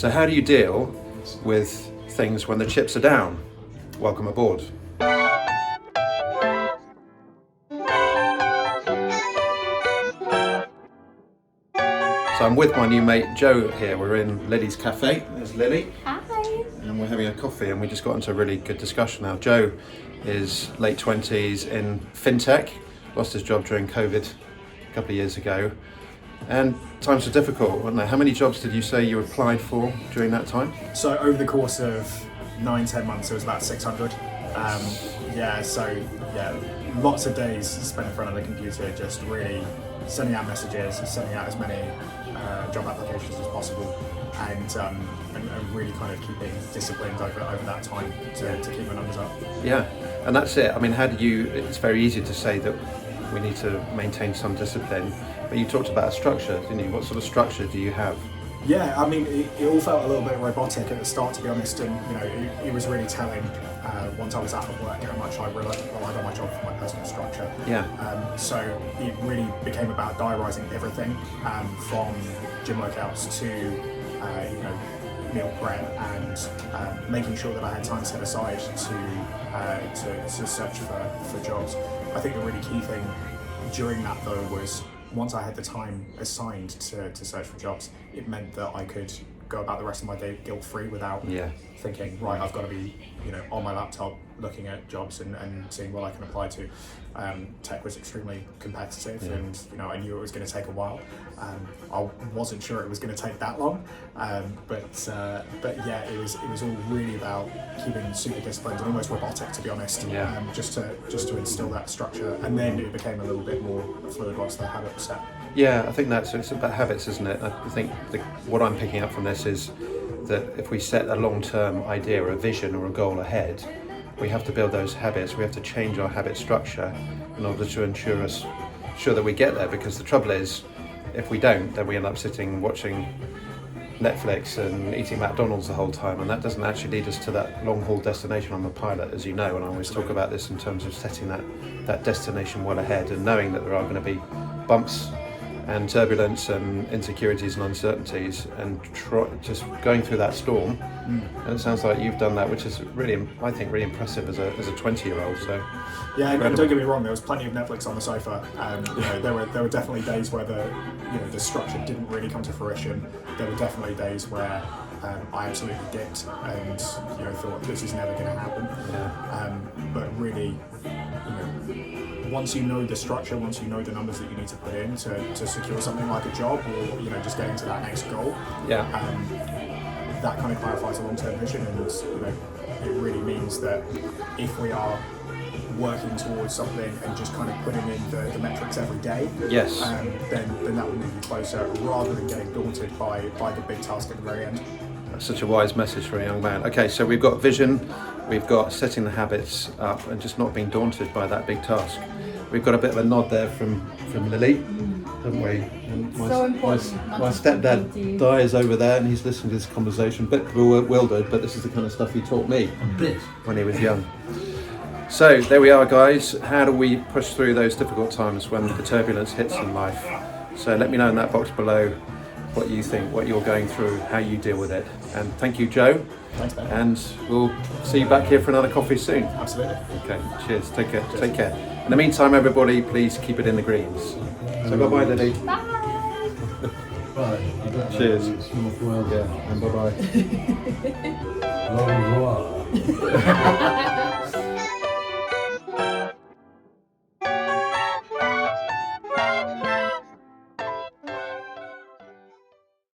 So how do you deal with things when the chips are down? Welcome aboard. So I'm with my new mate Joe here. We're in Lily's cafe. There's Lily. Hi. And we're having a coffee, and we just got into a really good discussion now. Joe is late 20s in fintech, lost his job during COVID a couple of years ago. And times were difficult, weren't they? How many jobs did you say you applied for during that time? So over the course of 9-10 months, it was about 600. Lots of days spent in front of the computer, just really sending out messages, sending out as many job applications as possible, and really kind of keeping disciplined over that time to keep the numbers up. Yeah, and that's it. I mean, how do you, it's very easy to say that we need to maintain some discipline, but you talked about a structure, didn't you? What sort of structure do you have? Yeah, I mean, it all felt a little bit robotic at the start, to be honest, and it was really telling once I was out of work how much I relied on my job for my personal structure. Yeah. So it really became about diarising everything, from gym workouts to meal prep, and making sure that I had time set aside to search for jobs. I think the really key thing during that though was, once I had the time assigned to search for jobs, it meant that I could go about the rest of my day guilt-free without thinking, right, I've got to be on my laptop looking at jobs and seeing what I can apply to. Tech was extremely competitive, and I knew it was going to take a while. I wasn't sure it was going to take that long, but yeah, it was all really about keeping super disciplined and almost robotic, to be honest. Just to instill that structure, and then it became a little bit more fluid once the habit was set. Yeah, I think it's about habits, isn't it? I think what I'm picking up from this is that if we set a long-term idea or a vision or a goal ahead, we have to build those habits. We have to change our habit structure in order to ensure that we get there, because the trouble is, if we don't, then we end up sitting watching Netflix and eating McDonald's the whole time, and that doesn't actually lead us to that long-haul destination on the pilot, as you know. And I always talk about this in terms of setting that destination well ahead, and knowing that there are going to be bumps and turbulence and insecurities and uncertainties, and just going through that storm. And it sounds like you've done that, which is really, I think, really impressive as a 20-year-old. So yeah, and don't get me wrong, there was plenty of Netflix on the sofa. There were definitely days where the structure didn't really come to fruition. There were definitely days where I absolutely dipped and thought this is never going to happen. But really, once you know the structure, once you know the numbers that you need to put in to secure something like a job, or just getting to that next goal, that kind of clarifies a long-term vision, and it really means that if we are working towards something and just kind of putting in the metrics every day, then that will move you closer, rather than getting daunted by the big task at the very end. That's such a wise message for a young man. Okay, so we've got vision, we've got setting the habits up, and just not being daunted by that big task. We've got a bit of a nod there from Lily, haven't we? And my stepdad Di is over there, and he's listening to this conversation, a bit bewildered, but this is the kind of stuff he taught me when he was young. So there we are, guys. How do we push through those difficult times when the turbulence hits in life? So let me know in that box below what you think, what you're going through, how you deal with it. And thank you, Joe. Thanks, Ben. And we'll see you back here for another coffee soon. Absolutely. Okay, cheers. Take care. Take care. In the meantime, everybody, please keep it in the greens. So bye-bye, Lily. Bye. Bye. Cheers. Yeah, and bye-bye. Au revoir.